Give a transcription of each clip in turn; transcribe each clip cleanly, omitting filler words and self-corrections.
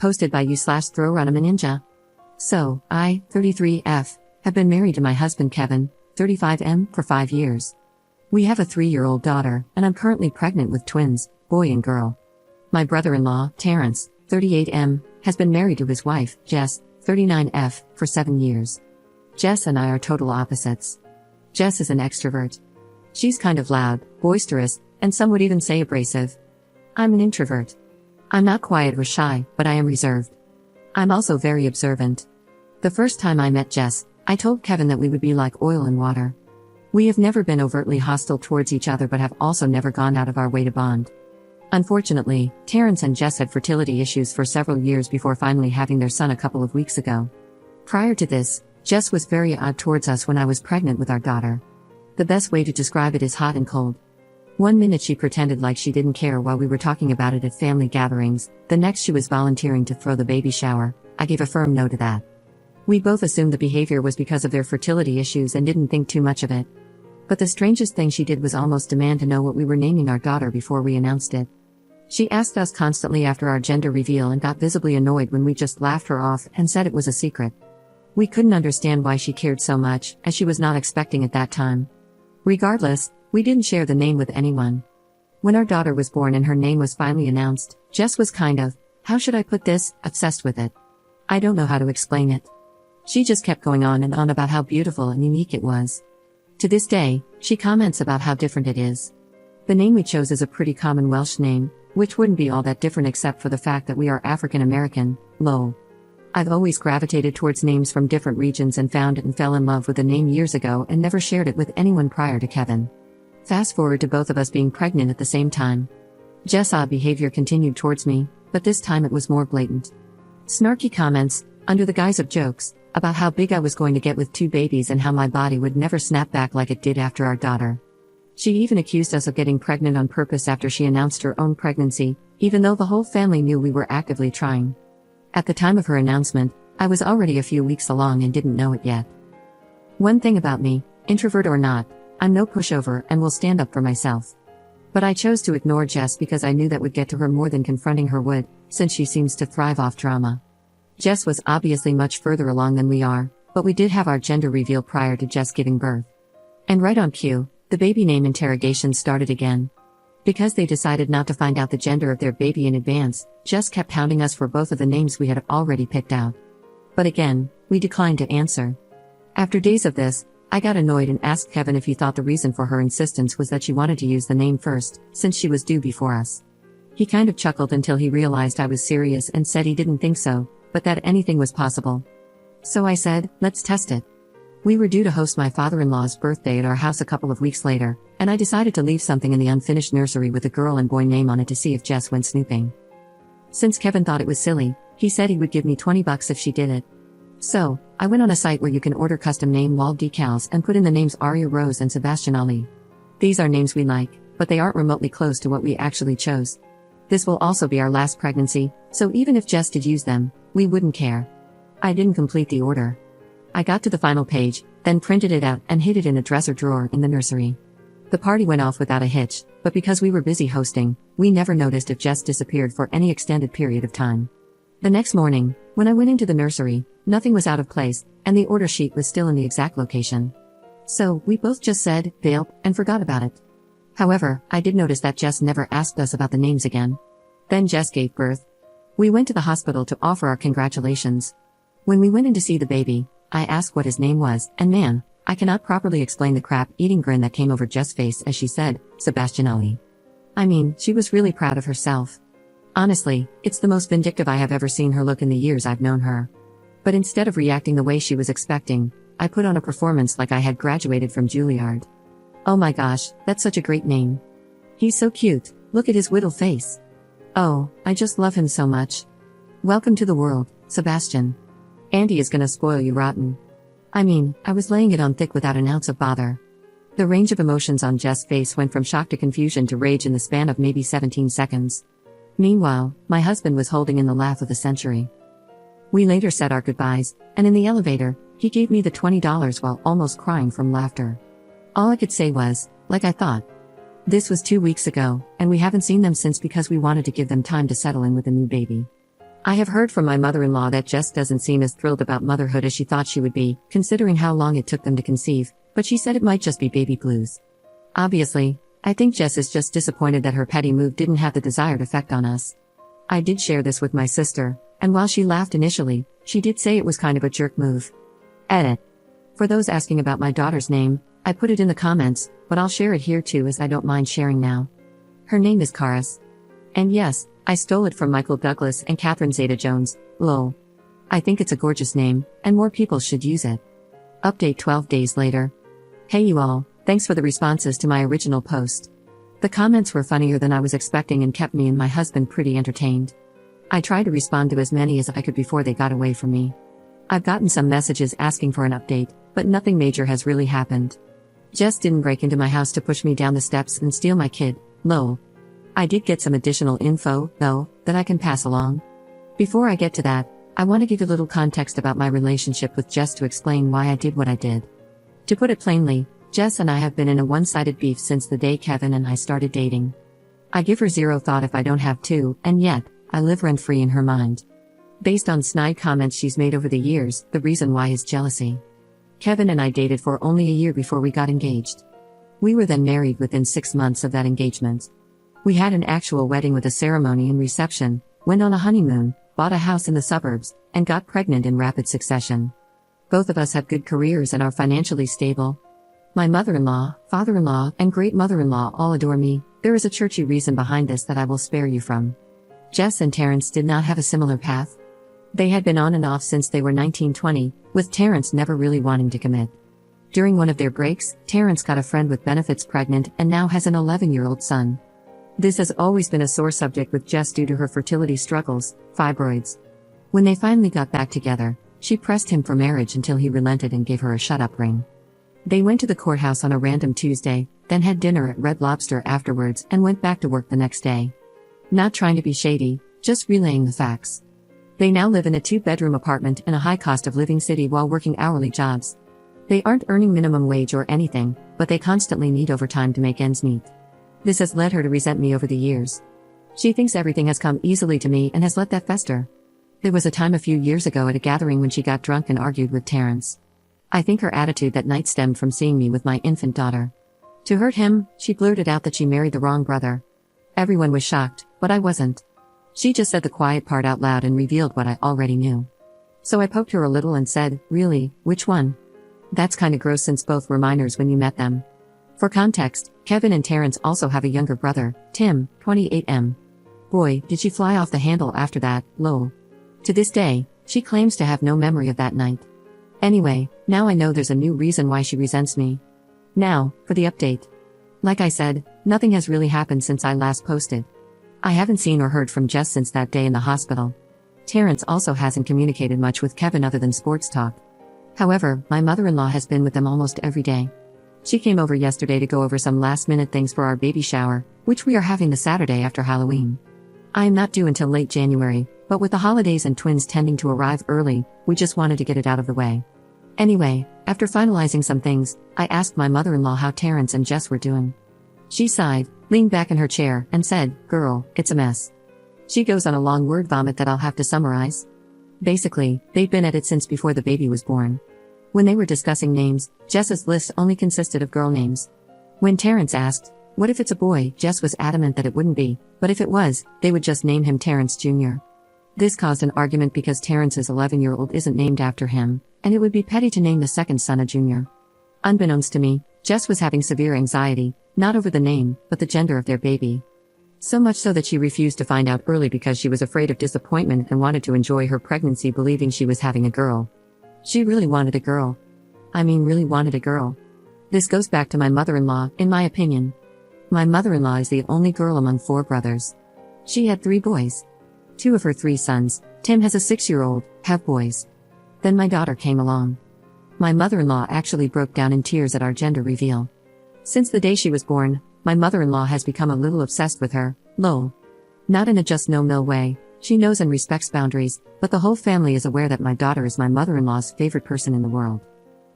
hosted by you/throwrunaninja. So, I, 33F, have been married to my husband Kevin, 35M, for 5 years. We have a 3-year-old daughter, and I'm currently pregnant with twins, boy and girl. My brother-in-law, Terrence, 38M, has been married to his wife, Jess, 39F, for 7 years. Jess and I are total opposites. Jess is an extrovert. She's kind of loud, boisterous, and some would even say abrasive. I'm an introvert. I'm not quiet or shy, but I am reserved. I'm also very observant. The first time I met Jess, I told Kevin that we would be like oil and water. We have never been overtly hostile towards each other but have also never gone out of our way to bond. Unfortunately, Terrence and Jess had fertility issues for several years before finally having their son a couple of weeks ago. Prior to this, Jess was very odd towards us when I was pregnant with our daughter. The best way to describe it is hot and cold. One minute she pretended like she didn't care while we were talking about it at family gatherings, the next she was volunteering to throw the baby shower. I gave a firm no to that. We both assumed the behavior was because of their fertility issues and didn't think too much of it. But the strangest thing she did was almost demand to know what we were naming our daughter before we announced it. She asked us constantly after our gender reveal and got visibly annoyed when we just laughed her off and said it was a secret. We couldn't understand why she cared so much, as she was not expecting at that time. Regardless, we didn't share the name with anyone. When our daughter was born and her name was finally announced, Jess was kind of, how should I put this, obsessed with it. I don't know how to explain it. She just kept going on and on about how beautiful and unique it was. To this day, she comments about how different it is. The name we chose is a pretty common Welsh name, which wouldn't be all that different except for the fact that we are African American, lol. I've always gravitated towards names from different regions and found it and fell in love with the name years ago and never shared it with anyone prior to Kevin. Fast forward to both of us being pregnant at the same time. Jess' odd behavior continued towards me, but this time it was more blatant. Snarky comments, under the guise of jokes, about how big I was going to get with 2 babies and how my body would never snap back like it did after our daughter. She even accused us of getting pregnant on purpose after she announced her own pregnancy, even though the whole family knew we were actively trying. At the time of her announcement, I was already a few weeks along and didn't know it yet. One thing about me, introvert or not, I'm no pushover and will stand up for myself. But I chose to ignore Jess because I knew that would get to her more than confronting her would, since she seems to thrive off drama. Jess was obviously much further along than we are, but we did have our gender reveal prior to Jess giving birth. And right on cue, the baby name interrogations started again. Because they decided not to find out the gender of their baby in advance, Jess kept hounding us for both of the names we had already picked out. But again, we declined to answer. After days of this, I got annoyed and asked Kevin if he thought the reason for her insistence was that she wanted to use the name first, since she was due before us. He kind of chuckled until he realized I was serious and said he didn't think so, but that anything was possible. So I said, let's test it. We were due to host my father-in-law's birthday at our house a couple of weeks later, and I decided to leave something in the unfinished nursery with a girl and boy name on it to see if Jess went snooping. Since Kevin thought it was silly, he said he would give me $20 if she did it. So, I went on a site where you can order custom name wall decals and put in the names Aria Rose and Sebastian Ali. These are names we like, but they aren't remotely close to what we actually chose. This will also be our last pregnancy, so even if Jess did use them, we wouldn't care. I didn't complete the order. I got to the final page, then printed it out and hid it in a dresser drawer in the nursery. The party went off without a hitch, but because we were busy hosting, we never noticed if Jess disappeared for any extended period of time. The next morning, when I went into the nursery, nothing was out of place, and the order sheet was still in the exact location. So, we both just said, bail, and forgot about it. However, I did notice that Jess never asked us about the names again. Then Jess gave birth. We went to the hospital to offer our congratulations. When we went in to see the baby, I asked what his name was, and man, I cannot properly explain the crap-eating grin that came over Jess' face as she said, Sebastian Ali. I mean, she was really proud of herself. Honestly, it's the most vindictive I have ever seen her look in the years I've known her. But instead of reacting the way she was expecting, I put on a performance like I had graduated from Juilliard. Oh my gosh, that's such a great name. He's so cute, look at his whittle face. Oh, I just love him so much. Welcome to the world, Sebastian. Andy is gonna spoil you rotten. I mean, I was laying it on thick without an ounce of bother. The range of emotions on Jess' face went from shock to confusion to rage in the span of maybe 17 seconds. Meanwhile, my husband was holding in the laugh of the century. We later said our goodbyes, and in the elevator, he gave me the $20 while almost crying from laughter. All I could say was, like I thought. This was 2 weeks ago, and we haven't seen them since because we wanted to give them time to settle in with a new baby. I have heard from my mother-in-law that Jess doesn't seem as thrilled about motherhood as she thought she would be, considering how long it took them to conceive, but she said it might just be baby blues. Obviously, I think Jess is just disappointed that her petty move didn't have the desired effect on us. I did share this with my sister, and while she laughed initially, she did say it was kind of a jerk move. Edit. For those asking about my daughter's name, I put it in the comments, but I'll share it here too as I don't mind sharing now. Her name is Karis. And yes, I stole it from Michael Douglas and Catherine Zeta-Jones, lol. I think it's a gorgeous name, and more people should use it. Update 12 days later. Hey you all, thanks for the responses to my original post. The comments were funnier than I was expecting and kept me and my husband pretty entertained. I tried to respond to as many as I could before they got away from me. I've gotten some messages asking for an update, but nothing major has really happened. Jess didn't break into my house to push me down the steps and steal my kid, lol. I did get some additional info, though, that I can pass along. Before I get to that, I want to give a little context about my relationship with Jess to explain why I did what I did. To put it plainly, Jess and I have been in a one-sided beef since the day Kevin and I started dating. I give her zero thought if I don't have to, and yet, I live rent-free in her mind. Based on snide comments she's made over the years, the reason why is jealousy. Kevin and I dated for only a year before we got engaged. We were then married within 6 months of that engagement. We had an actual wedding with a ceremony and reception, went on a honeymoon, bought a house in the suburbs, and got pregnant in rapid succession. Both of us have good careers and are financially stable. My mother-in-law, father-in-law, and great-mother-in-law all adore me. There is a churchy reason behind this that I will spare you from. Jess and Terrence did not have a similar path. They had been on and off since they were 19-20, with Terrence never really wanting to commit. During one of their breaks, Terrence got a friend with benefits pregnant and now has an 11-year-old son. This has always been a sore subject with Jess due to her fertility struggles, fibroids. When they finally got back together, she pressed him for marriage until he relented and gave her a shut-up ring. They went to the courthouse on a random Tuesday, then had dinner at Red Lobster afterwards and went back to work the next day. Not trying to be shady, just relaying the facts. They now live in a 2-bedroom apartment in a high-cost-of-living city while working hourly jobs. They aren't earning minimum wage or anything, but they constantly need overtime to make ends meet. This has led her to resent me over the years. She thinks everything has come easily to me and has let that fester. There was a time a few years ago at a gathering when she got drunk and argued with Terrence. I think her attitude that night stemmed from seeing me with my infant daughter. To hurt him, she blurted out that she married the wrong brother. Everyone was shocked, but I wasn't. She just said the quiet part out loud and revealed what I already knew. So I poked her a little and said, "Really, which one?" That's kinda gross since both were minors when you met them. For context, Kevin and Terrence also have a younger brother, Tim, 28M. Boy, did she fly off the handle after that, lol. To this day, she claims to have no memory of that night. Anyway, now I know there's a new reason why she resents me. Now, for the update. Like I said, nothing has really happened since I last posted. I haven't seen or heard from Jess since that day in the hospital. Terrence also hasn't communicated much with Kevin other than sports talk. However, my mother-in-law has been with them almost every day. She came over yesterday to go over some last-minute things for our baby shower, which we are having the Saturday after Halloween. I am not due until late January, but with the holidays and twins tending to arrive early, we just wanted to get it out of the way. Anyway, after finalizing some things, I asked my mother-in-law how Terrence and Jess were doing. She sighed, leaned back in her chair, and said, "Girl, it's a mess." She goes on a long word vomit that I'll have to summarize. Basically, they've been at it since before the baby was born. When they were discussing names, Jess's list only consisted of girl names. When Terrence asked, "What if it's a boy?" Jess was adamant that it wouldn't be, but if it was, they would just name him Terrence Jr. This caused an argument because Terrence's 11-year-old isn't named after him, and it would be petty to name the second son a junior. Unbeknownst to me, Jess was having severe anxiety, not over the name, but the gender of their baby. So much so that she refused to find out early because she was afraid of disappointment and wanted to enjoy her pregnancy believing she was having a girl. She really wanted a girl. Really wanted a girl. This goes back to my mother-in-law, in my opinion. My mother-in-law is the only girl among 4 brothers. She had 3 boys. 2 of her 3 sons, Tim has a 6-year-old, have boys. Then my daughter came along. My mother-in-law actually broke down in tears at our gender reveal. Since the day she was born, my mother-in-law has become a little obsessed with her, lol. Not in a just no-mill way, she knows and respects boundaries, but the whole family is aware that my daughter is my mother-in-law's favorite person in the world.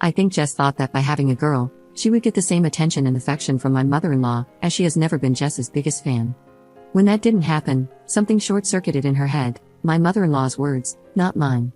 I think Jess thought that by having a girl, she would get the same attention and affection from my mother-in-law, as she has never been Jess's biggest fan. When that didn't happen, something short-circuited in her head, my mother-in-law's words, not mine.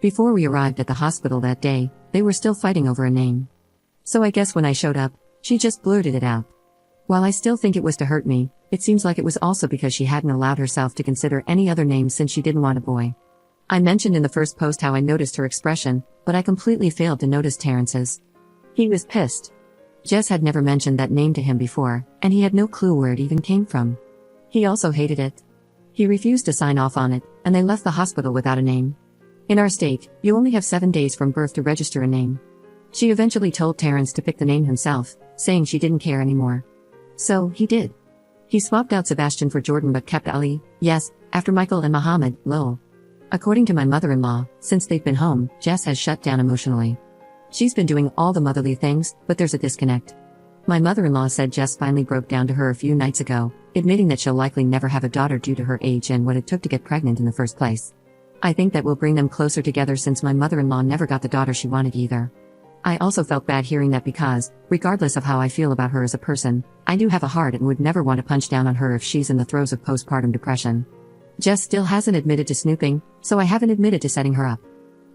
Before we arrived at the hospital that day, they were still fighting over a name. So I guess when I showed up, she just blurted it out. While I still think it was to hurt me, it seems like it was also because she hadn't allowed herself to consider any other name since she didn't want a boy. I mentioned in the first post how I noticed her expression, but I completely failed to notice Terrence's. He was pissed. Jess had never mentioned that name to him before, and he had no clue where it even came from. He also hated it. He refused to sign off on it, and they left the hospital without a name. In our state, you only have 7 days from birth to register a name. She eventually told Terrence to pick the name himself, saying she didn't care anymore. So, he did. He swapped out Sebastian for Jordan but kept Ali, yes, after Michael and Muhammad, lol. According to my mother-in-law, since they've been home, Jess has shut down emotionally. She's been doing all the motherly things, but there's a disconnect. My mother-in-law said Jess finally broke down to her a few nights ago, admitting that she'll likely never have a daughter due to her age and what it took to get pregnant in the first place. I think that will bring them closer together since my mother-in-law never got the daughter she wanted either. I also felt bad hearing that because, regardless of how I feel about her as a person, I do have a heart and would never want to punch down on her if she's in the throes of postpartum depression. Jess still hasn't admitted to snooping, so I haven't admitted to setting her up.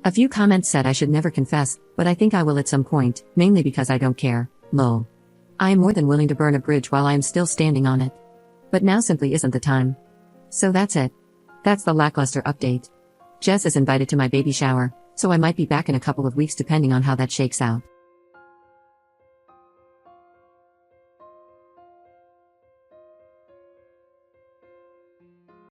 A few comments said I should never confess, but I think I will at some point, mainly because I don't care, lol. I am more than willing to burn a bridge while I am still standing on it. But now simply isn't the time. So that's it. That's the lackluster update. Jess is invited to my baby shower, so I might be back in a couple of weeks depending on how that shakes out.